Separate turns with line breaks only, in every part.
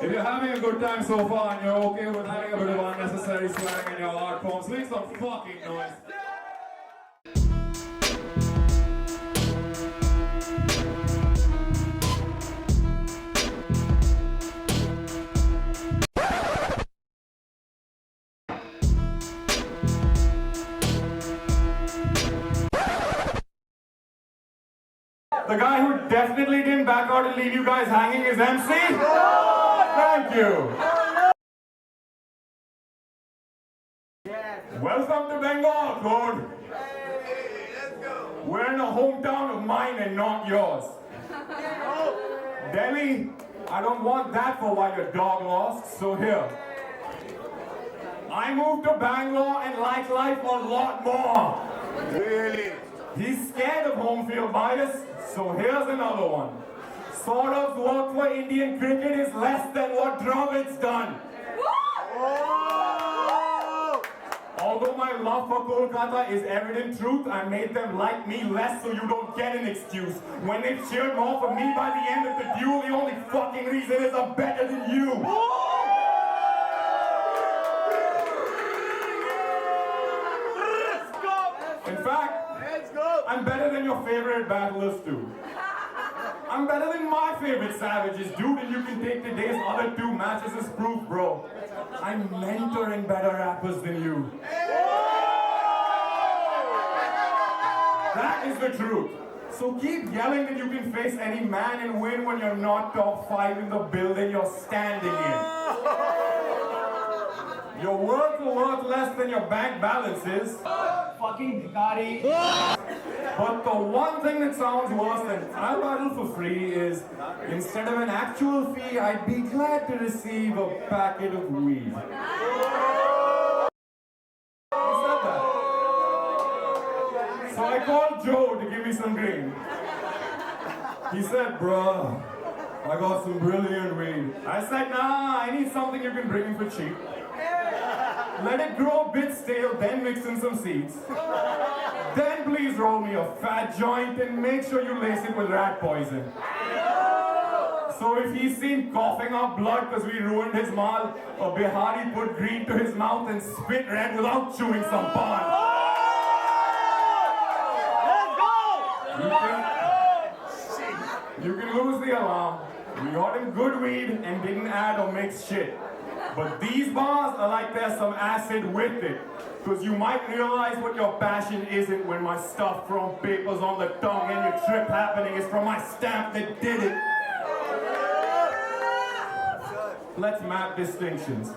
If you're having a good time so far and you're okay with having a bit of unnecessary swearing in your art forms, make some fucking noise. The guy who definitely didn't back out and leave you guys hanging is MC. Thank you. Welcome to Bengal, Code. We're in a hometown of mine and not yours. Delhi, I don't want that for why your dog lost, so here. I moved to Bangalore and like life a lot more. Really? He's scared of home field bias, so here's another one. Saudip's work for Indian cricket is less than what Dravid's done. Although my love for Kolkata is evident truth, I made them like me less so you don't get an excuse. When they cheered more for me by the end of the duel, the only fucking reason is I'm better than you. In fact, I'm better than your favorite battlers too. I'm better than my favorite savages, dude, and you can take today's other two matches as proof, bro. I'm mentoring better rappers than you. That is the truth. So keep yelling that you can face any man and win when you're not top 5 in the building you're standing in. Your worth will worth less than your bank balance is. Fucking bhikari. But the one thing that sounds worse than I'll battle for free is, instead of an actual fee, I'd be glad to receive a packet of weed. He said that. So I called Joe to give me some green. He said, bruh, I got some brilliant weed. I said, nah, I need something you can bring me for cheap. Let it grow a bit stale, then mix in some seeds. Then please roll me a fat joint and make sure you lace it with rat poison. So if he's seen coughing up blood because we ruined his mal, a Bihari put green to his mouth and spit red without chewing some pan. You can lose the alarm. We got him good weed and didn't add or mix shit. But these bars are like there's some acid with it. Because you might realize what your passion isn't when my stuff from papers on the tongue and your trip happening is from my stamp that did it. Let's map distinctions.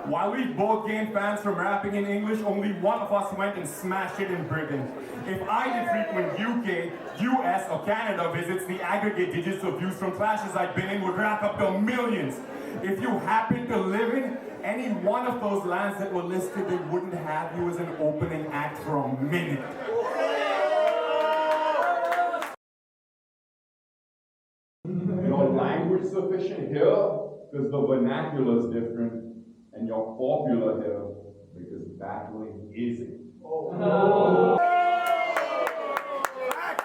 While we both gained fans from rapping in English, only one of us went and smashed it in Britain. If I did frequent UK, US or Canada visits, the aggregate digits of views from clashes I'd been in would rack up to millions. If you happen to live in any one of those lands that were listed, they wouldn't have you as an opening act for a minute. Your language sufficient here because the vernacular is different, and you're popular here because battling isn't.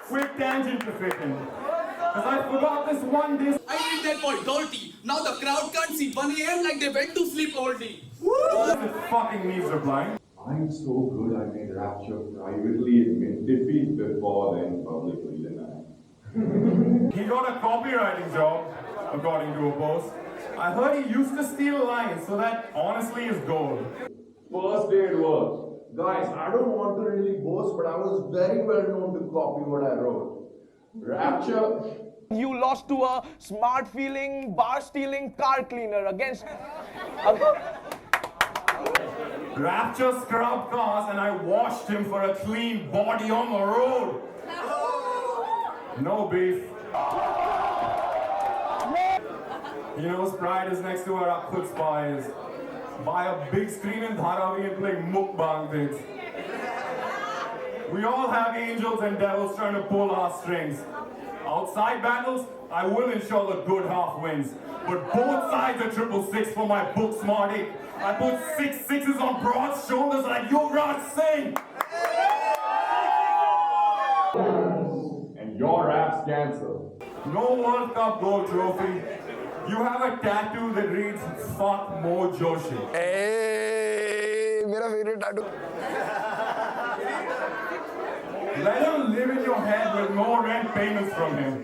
Quick tangent to fit in. Because I forgot this one dish.
I did that for dirty. Now the crowd can't see 1 AM like they went to sleep all day.
It fucking needs replying. I'm so good I made Rapture privately admit defeat before then publicly deny. He got a copywriting job, according to a post. I heard he used to steal lines, so that honestly is gold. First day at work.
Guys, I don't want to really boast, but I was very well known to copy what I wrote. Rapture.
You lost to a smart feeling, bar stealing car cleaner against.
Rapture scrubbed cars and I washed him for a clean body on the road. No beef. He knows pride is next to where our chutzpah is. Buy a big screen in Dharavi and play mukbang things. We all have angels and devils trying to pull our strings. Outside battles, I will ensure the good half wins. But both sides are 666 for my book Smarty. I put 6 sixes on broad shoulders like Yuvraj Singh. And your rap's cancer. No World Cup gold trophy. You have a tattoo that reads "Fuck Mo Joshi."
Hey, मेरा favorite tattoo.
Let him live in your head with no rent payments from him.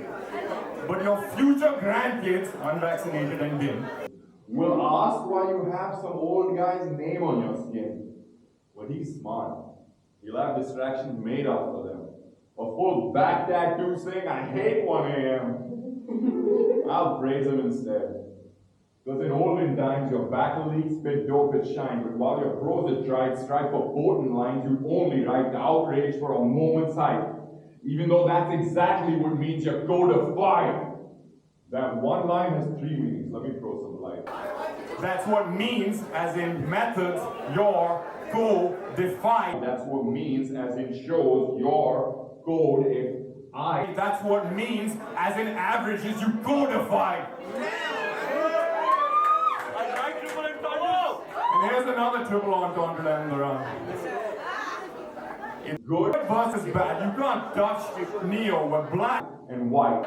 But your future grandkids, unvaccinated and gay,
will ask why you have some old guy's name on your skin. But he's smart. He'll have distractions made up for them. A full back tattoo saying, "I hate 1 a.m. I'll praise him instead. Because in olden times, your battle league spit dope at shine, but while your pros had tried stripe for potent lines, you'd only write the outrage for a moment's hype. Even though that's exactly what means your code of fire. That one line has 3 meanings. Let me throw some light.
that's what means, as in methods, your co-defined.
That's what means as in shows your code if I.
That's what means, as in averages, you codified. And here's another triple entendre down the run. In good versus bad, you can't touch Neo with black
And white.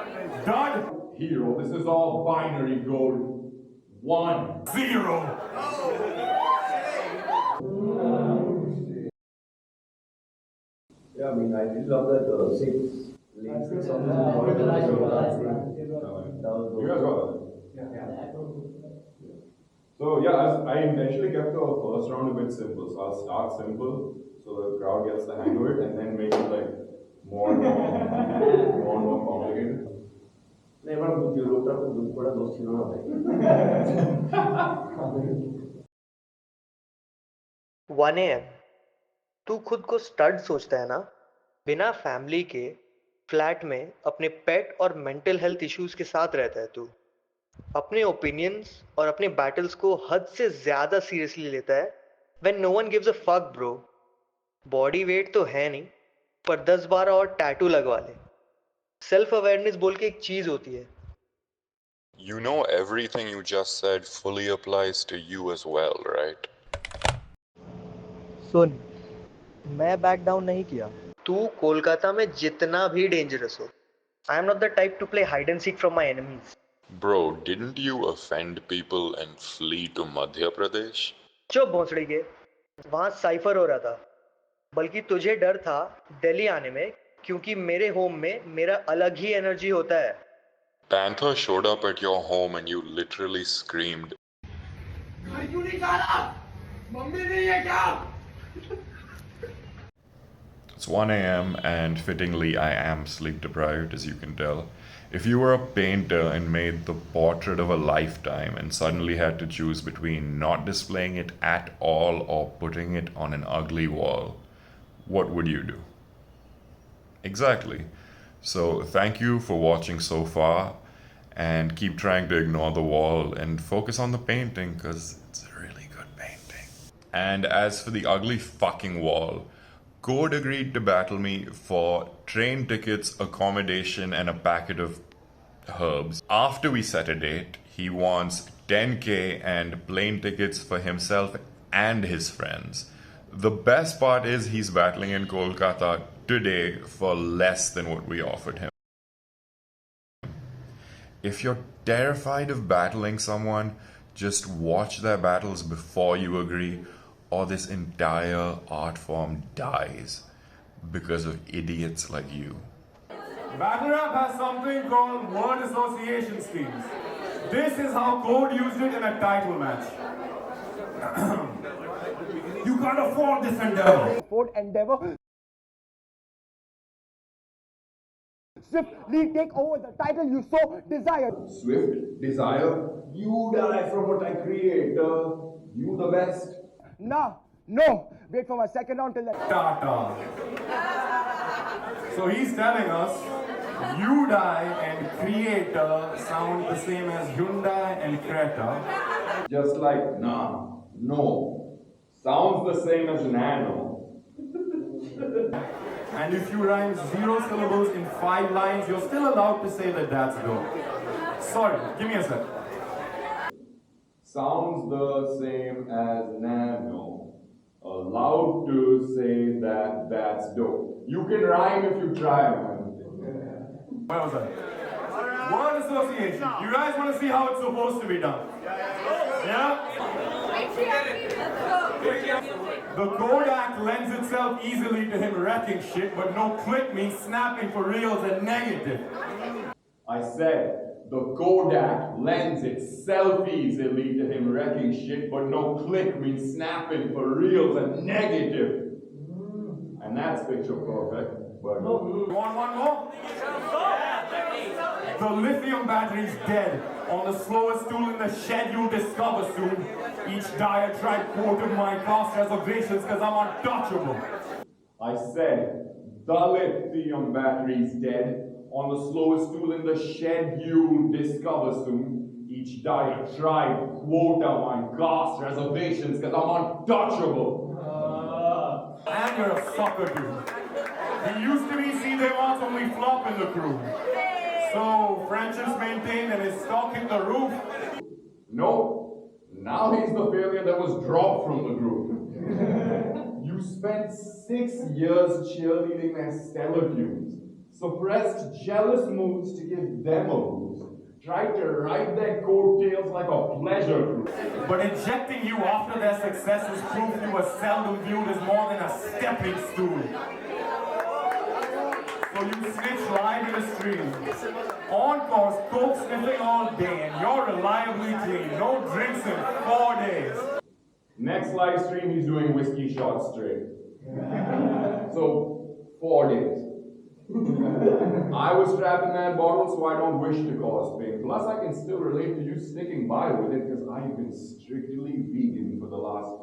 dud
Hero, this is all binary code. 1.
0.
Yeah, I mean, I did love that 6 links on the
You guys got that? So yeah, I intentionally kept the first round a bit simple. So I'll start simple so the crowd gets the hang of it, and then make it like more and more complicated.
Never put your rotor to do for those children.
1 AM तू खुद को stud सोचता है ना? बिना family के flat में अपने पेट और मेंटल हेल्थ इश्यूज के साथ रहता है तू. अपने ओपिनियंस और अपने बैटल्स को हद से ज्यादा सीरियसली लेता है when no one gives a fuck bro. Body weight तो है नहीं, पर 10-12 और टैटू लगवा ले. सेल्फ अवेयरनेस बोल के एक चीज होती है.
You know everything you just said fully applies to you as well, right?
सुन, मैं बैक डाउन नहीं किया. तू कोलकाता में जितना भी डेंजरस हो, I am not the type two play hide and seek from my enemies.
Bro, didn't you offend people and flee to Madhya Pradesh?
चुप भोंसड़ी के. वहां साइफर हो रहा था. बल्कि तुझे डर था दिल्ली आने में, क्योंकि मेरे होम में मेरा अलग ही एनर्जी होता है.
Panther showed up at your home and you literally screamed. It's 1 a.m. and fittingly I am sleep deprived, as you can tell. If you were a painter and made the portrait of a lifetime and suddenly had to choose between not displaying it at all or putting it on an ugly wall, what would you do? Exactly. So thank you for watching so far, and keep trying to ignore the wall and focus on the painting because it's a really good painting. And as for the ugly fucking wall, Code agreed to battle me for train tickets, accommodation, and a packet of herbs. After we set a date, he wants 10k and plane tickets for himself and his friends. The best part is he's battling in Kolkata today for less than what we offered him. If you're terrified of battling someone, just watch their battles before you agree, or this entire art form dies because of idiots like you.
Battle rap has something called word association schemes. This is how Code used it in a title match. You can't afford this endeavor.
Ford Endeavor. Swiftly take over the title you so desire.
Swift, desire, you die from what I create. You the best.
Nah, no. Wait for my second round till then.
Tata. So he's telling us, you die and creator sound the same as Hyundai and Creta.
Just like nah, no. Sounds the same as nano.
And if you rhyme 0 syllables in 5 lines, you're still allowed to say that that's dope. Sorry, give me a sec.
Sounds the same as nano. Allowed to say that that's dope. You can rhyme if you try, man.
Where was I? Word association. You guys want to see how it's supposed to be done? Yeah? The Kode act lends itself easily to him wrecking shit, but no click means snapping for reals and negative.
I said, the Kodak lends itself easily to him wrecking shit, but no click means snapping for reals and negative. And that's picture perfect. But
You want one more? The lithium battery's dead. On the slowest tool in the shed you'll discover soon. Each diatribe quote of mine cost reservations because I'm untouchable.
I said, the lithium battery's dead. On the slowest tool in the shed you'll discover soon. Each diatribe quote of mine cost reservations because I'm untouchable.
And you're a sucker dude. He used to be see they want only flop in the crew. So French is maintained and his stock hit the roof.
No, now he's the failure that was dropped from the group. You spent 6 years cheerleading their stellar tunes, suppressed jealous moods to give them a boost, tried to ride their coattails like a pleasure cruise.
But ejecting you after their success is proof you were seldom viewed as more than a stepping stool. So you snitch live in the stream. Encores, coke sniffing all day, and you're reliably clean. No drinks in 4 days.
Next live stream, he's doing whiskey shots straight. So, 4 days. I was trapped in that bottle, so I don't wish to cause pain. Plus, I can still relate to you sticking by with it because I've been strictly vegan for the last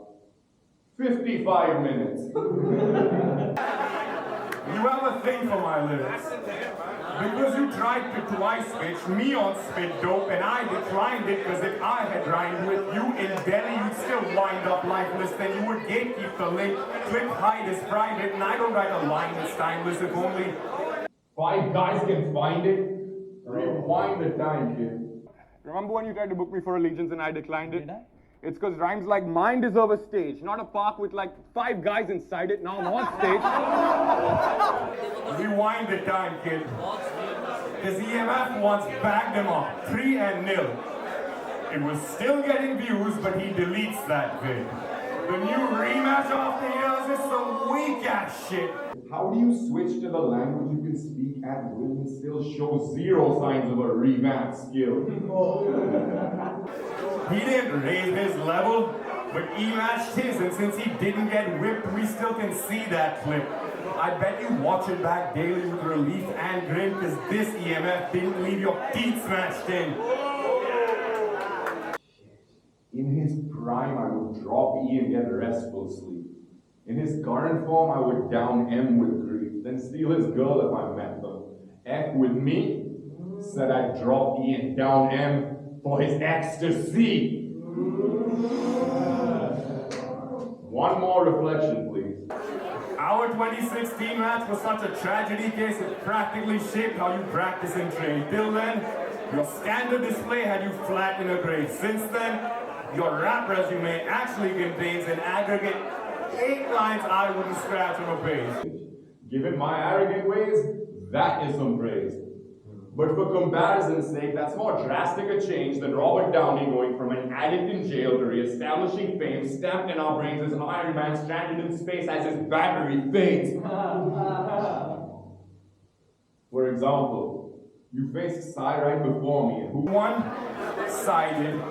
55 minutes.
You have a thing for my lyrics. Because you tried to twice pitch me on spit dope and I declined it because if I had rhymed with you in Delhi, you'd still wind up lifeless. Then you would gatekeep the link. Click hide is private and I don't write a line that's timeless if only
5 guys can find it. Rewind the time, kid.
Remember when you tried to book me for Allegiance and I declined it? It's because rhymes like mine deserve a stage, not a park with like 5 guys inside it. Now I'm on stage.
rewind the time, kid. Because EMF once bagged him up 3-0. It was still getting views, but he deletes that vid. The new rematch after years is some weak ass shit.
How do you switch to the language you can speak at will and still show 0 signs of a revamped skill?
He didn't raise his level, but he matched his, and since he didn't get whipped, we still can see that clip. I bet you watch it back daily with relief and grin, because this EMF didn't leave your teeth smashed in.
In his prime, I would drop E and get restful sleep. In his current form, I would down M with grief, then steal his girl if I met them. F with me, said I'd drop E and down M for his ecstasy. One more reflection, please.
Our 2016 match was such a tragedy case, it practically shaped how you practice and train. Till then, your standard display had you flat in a grade. Since then, your rap resume actually contains an aggregate 8 lines I wouldn't scratch on a page.
Given my arrogant ways, that is some praise. But for comparison's sake, that's more drastic a change than Robert Downey going from an addict in jail to re-establishing fame, stamped in our brains as Iron Man stranded in space as his battery fades. For example, you faced Psy right before me, and who
One-sided.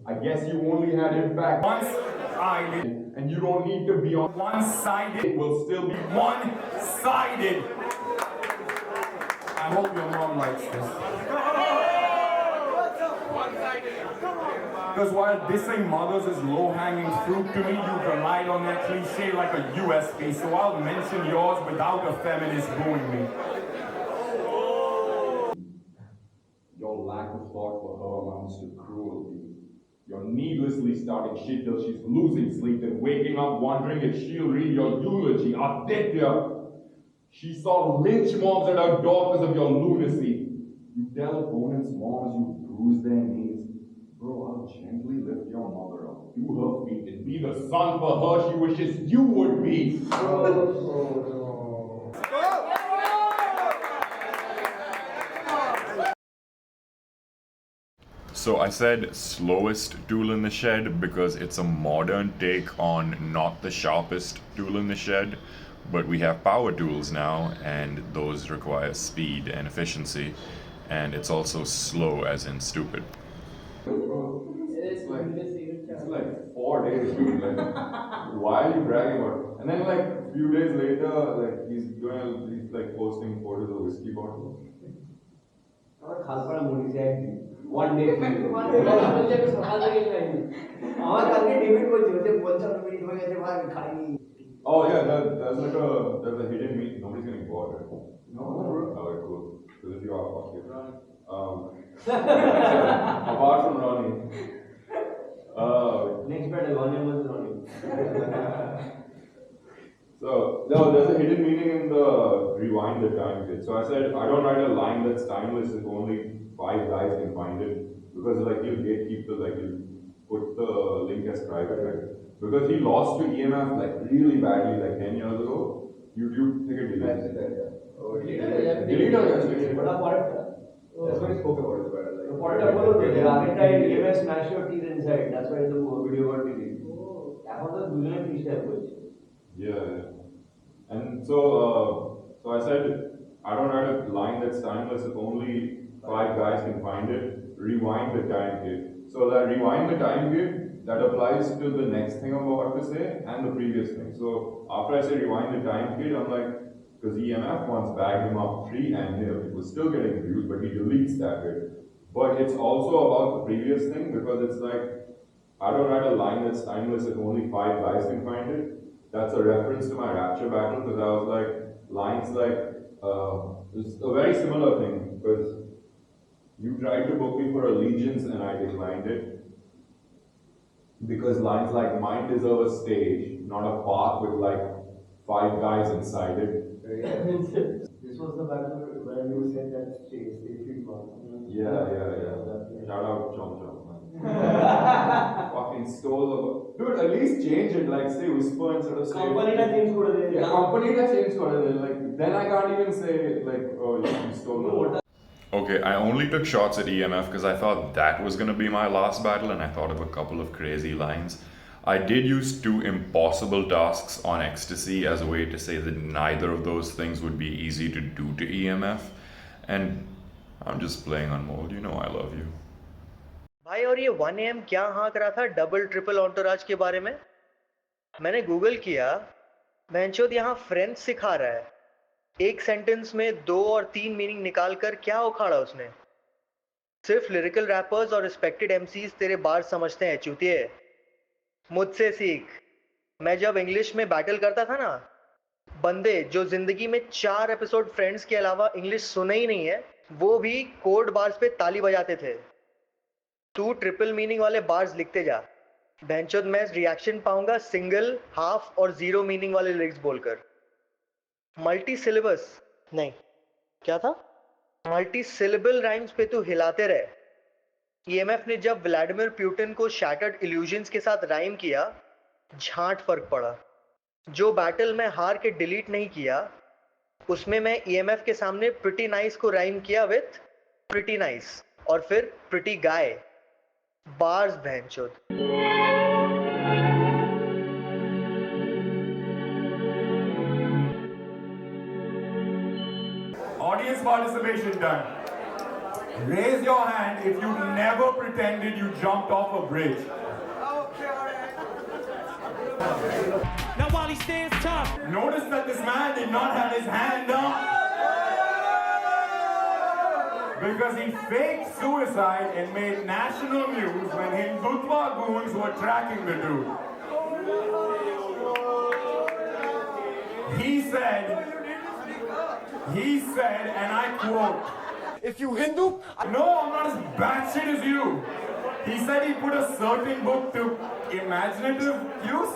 I guess you only had impact
One-sided.
and you don't need to be on
One-sided.
it will still be
One-sided. I hope your mom likes this. Because while dissing mothers is low-hanging fruit to me, you've relied on that cliche like a USP, so I'll mention yours without a feminist booing me.
Your lack of thought for her amounts to cruelty. You're needlessly starting shit till she's losing sleep and waking up wondering if she'll read your eulogy. Aditya! She saw lynch mobs at her door because of your lunacy. You tell opponents' moms you bruise their knees. Bro, I'll gently lift your mother up, do her feet, and be the son for her she wishes you would be.
So I said slowest tool in the shed because it's a modern take on not the sharpest tool in the shed, but we have power tools now, and those require speed and efficiency, and it's also slow as in stupid.
It's like 4 days, dude. Like, why are you bragging about it? And then like a few days later, like he's like posting photos of whiskey bottles.
One day.
Oh yeah, there's a hidden meat. Nobody's getting bored, right? No. Alright, cool. Because if you are, fuck you. Apart from Ronnie.
Next battle, Ronnie was Ronnie.
So, no, there's a hidden meaning in the rewind the time bit. So I said, I don't write a line that's timeless if only 5 guys can find it. Because like you'll gatekeep you'll put the link as private, right? Because he lost to EMF like really badly like 10 years ago. YouTube take a delete. Delete or yes?
That's what he spoke about as well. The point about the Argentine EMF smash your teeth inside. That's why the video got deleted. That was the Google freestyle.
Yeah. And so I said, I don't write a line that's timeless if only 5 guys can find it. Rewind the time kid. So that rewind the time kid, that applies to the next thing I'm about to say and the previous thing. So after I say rewind the time kid, I'm like, because EMF once bagged him up 3 and 0. It was still getting views, but he deletes that bit. But it's also about the previous thing because it's like, I don't write a line that's timeless if only 5 guys can find it. That's a reference to my Rapture battle because I was like, lines like, it's a very similar thing because you tried to book me for Allegiance and I declined it. Because lines like mine deserve a stage, not a park with like 5 guys inside it.
This was the battle where you said that stage one.
Yeah. Shout out Chom Chom. Fucking stole the. Dude, at least change it. Like say whisper instead of say.
Company का change कर दे.
Yeah, company का change कर दे. Like then I can't even say like oh you stole the.
Okay, I only took shots at EMF because I thought that was gonna be my last battle, and I thought of a couple of crazy lines. I did use 2 impossible tasks on Ecstasy as a way to say that neither of those things would be easy to do to EMF, and I'm just playing on mold, you know I love you.
भाई और ये 1 AM क्या हाँक रहा था double triple Entourage के बारे में? मैंने गूगल किया, भैंचोद यहाँ फ्रेंच सिखा रहा है. एक सेंटेंस में 2 और 3 मीनिंग निकाल कर क्या उखाड़ा उसने? सिर्फ लिरिकल रैपर्स और रिस्पेक्टेड एमसीज तेरे बार समझते हैं चूतिए. मुझसे सीख. मैं जब इंग्लिश में बैटल करता था ना, बंदे जो जिंदगी में 4 एपिसोड फ्रेंड्स के अलावा इंग्लिश सुने ही नहीं है, वो भी कोड बार्स पे ताली बजाते थे. तू ट्रिपल मीनिंग वाले बार्स लिखते जा. भैंचोद मैं रिएक्शन पाऊंगा सिंगल, हाफ और 0 मीनिंग वाले लिरिक्स बोलकर. मल्टी सिलेबस नहीं, क्या था? मल्टी सिलेबल राइम्स पे तू हिलाते रहे. ईएमएफ ने जब व्लादिमीर पुतिन को शैटर्ड इल्यूजन्स के साथ राइम किया, झांट फर्क पड़ा. जो बैटल में हार के डिलीट नहीं किया, उसमें मैं ईएमएफ के सामने प्रिटी नाइस को राइम किया विथ प्रिटी नाइस और फिर pretty guy. Bars भैंचोद.
Audience participation done. Raise your hand if you never pretended you jumped off a bridge.
Now while he stands tough.
Notice that this man did not have his hand up. Because he faked suicide and made national news when Hindutva goons were tracking the dude. He said, and I quote,
If you Hindu,
no, I'm not as batshit as you. He said he put a certain book to imaginative use.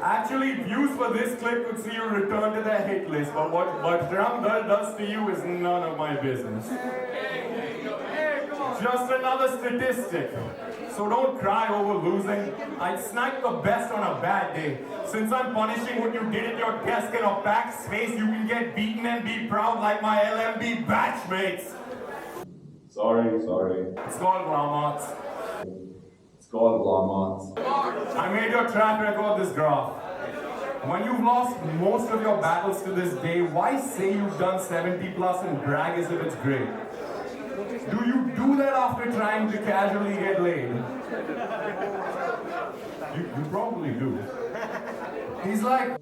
Actually, views for this clip could see you return to the hit list, but what Ramdal does to you is none of my business. Just another statistic. So don't cry over losing. I'd snipe the best on a bad day. Since I'm punishing what you did at your desk in a packed space, you can get beaten and be proud like my LMB batchmates.
Sorry.
It's called Lamots.
It's called Lamots.
I made your track record this graph. When you've lost most of your battles to this day, why say you've done 70 plus and brag as if it's great? Do you do that after trying to casually get laid? You probably do. He's like,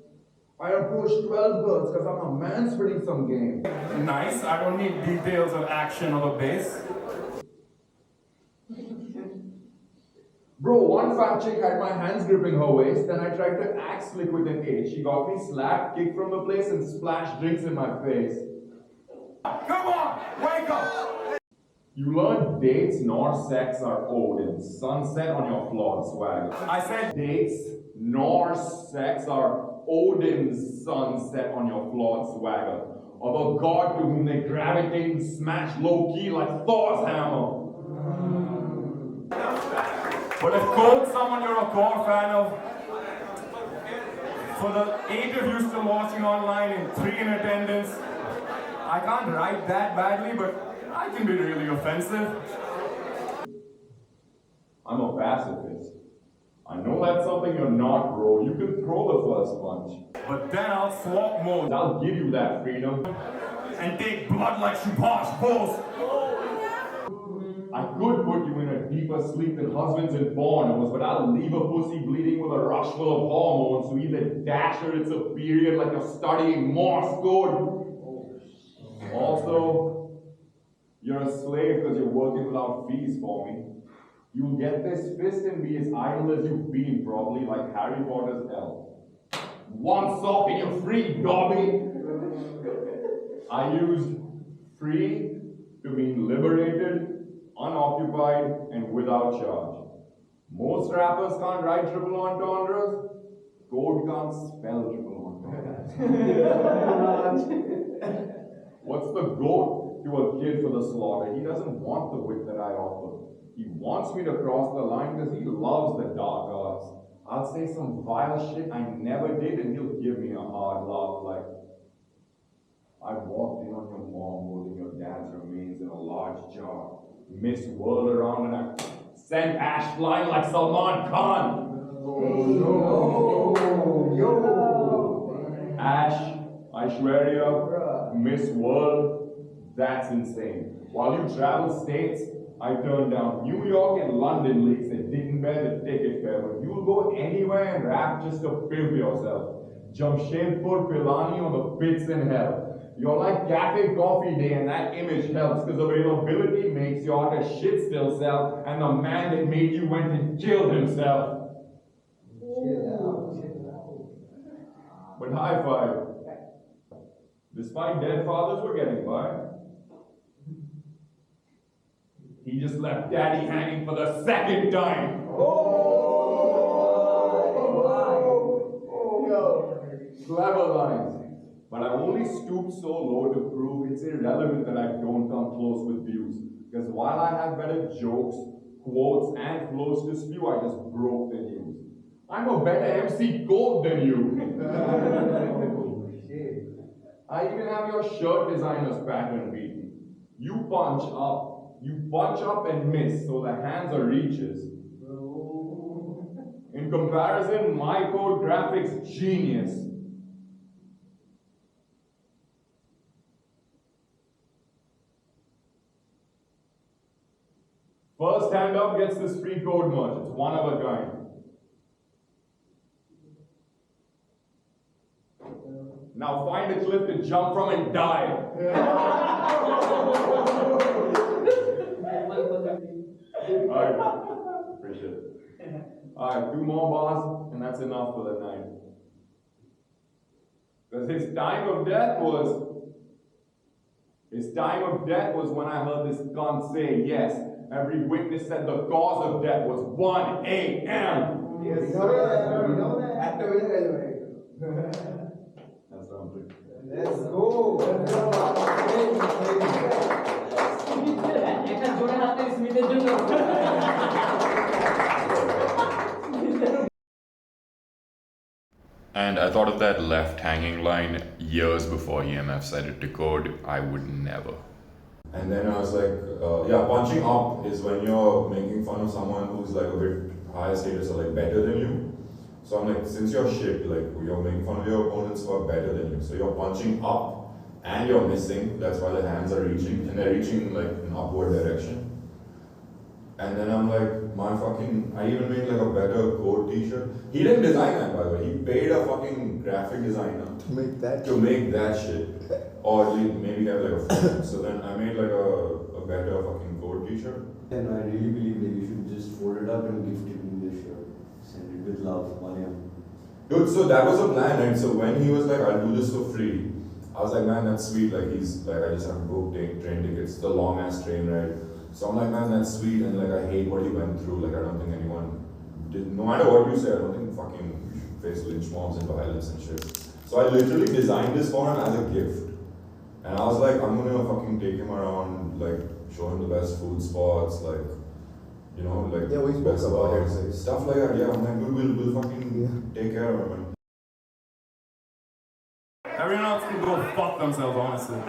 I approached 12 girls because I'm a man spreading some game.
nice, I don't need details of action or the bass.
Bro, one fat chick had my hands gripping her waist, then I tried to act slick with an H. She got me slapped, kicked from the place, and splashed drinks in my face.
Come on, wake up!
You learn dates nor sex are owed in sunset on your flawed swagger.
I said,
Dates nor sex are Odin's sunset on your flawed swagger, of a god to whom they gravitate and smash low-key like Thor's hammer.
but if Code's someone you're a core fan of, for the 8 of you still watching online and 3 in attendance, I can't write that badly, but I can be really offensive.
I'm a pacifist. I know that's something you're not, bro. You can throw the first punch.
But then I'll swap modes
I'll give you that freedom.
and take blood like Subhash Bose.
I could put you in a deeper sleep than husbands and pornos, but I'll leave a pussy bleeding with a rush full of hormones, so either dash or it's a period like you're studying Morse code. Also, you're a slave because you're working without fees for me. You'll get this fist and be as idle as you've been, probably, like Harry Potter's elf. One sock and you're free, Dobby! I used free to mean liberated, unoccupied, and without charge. Most rappers can't write triple entendres. Code can't spell triple entendres. What's the goat to a kid for the slaughter? He doesn't want the wit that I offer. He wants me to cross the line because he loves the dark arts. I'll say some vile shit I never did and he'll give me a hard laugh like, I walked in on your mom holding your dad's remains in a large jar. Miss whirled around and I sent Ash flying like Salman Khan. Ash, Aishwarya, Miss World, that's insane. While you travel states, I turned down New York and London leagues and didn't bear the ticket fare, but you'll go anywhere and rap just to pimp yourself. Jamshedpur Pilani on the pits in hell. You're like Cafe Coffee Day and that image helps because availability makes you art a shit still sell and the man that made you went and killed himself. But high five. Despite dead fathers, we're getting by. He just left daddy hanging for the second time. Clever lines. But I only stooped so low to prove it's irrelevant that I don't come close with views. Because while I have better jokes, quotes, and flows to spew, I just broke the news. I'm a better MC Kode than you. I even have your shirt designer's pattern beaten. You punch up and miss, so the hands are reaches. In comparison, my code graphics genius. First hand up gets this free code merch. It's one of a kind. Now find a cliff to jump from and die. Alright, appreciate it. Alright, 2 more bars, and that's enough for the night. Because his time of death was when I heard this cunt say yes. Every witness said the cause of death was 1 a.m.
Yes, sir. We know that.
That's round 3.
Let's go.
And I thought of that left hanging line years before EMF said it to Code. I would never.
And then I was like, yeah, punching up is when you're making fun of someone who's like a bit higher status or like better than you. So I'm like, since you're shit, like you're making fun of your opponents who are better than you. So you're punching up and you're missing. That's why the hands are reaching, and they're reaching like in upward direction. And then I'm like, I even made like a better code t-shirt. He didn't design that, by the way. He paid a fucking graphic designer to make that shit. Or maybe have like a phone. So then I made like a better fucking code t-shirt.
And I really believe that you should just fold it up and gift it in this shirt. Send it with love, Mariam.
Dude, so that was a plan, right? So when he was like, I'll do this for free, I was like, man, that's sweet. Like he's like, I just have to book train tickets, the long ass train ride. So I'm like, man, that's sweet, and like I hate what he went through. Like I don't think anyone did. No matter what you say, I don't think fucking you should face lynch mobs and violence and shit. So I literally designed this for him as a gift, and I was like, I'm gonna fucking take him around, like show him the best food spots, like you know, like
yeah, we spoke
best
about
bars,
it,
stuff like that. Yeah, I'm like, we'll fucking take care of him.
Everyone else can go fuck themselves, honestly.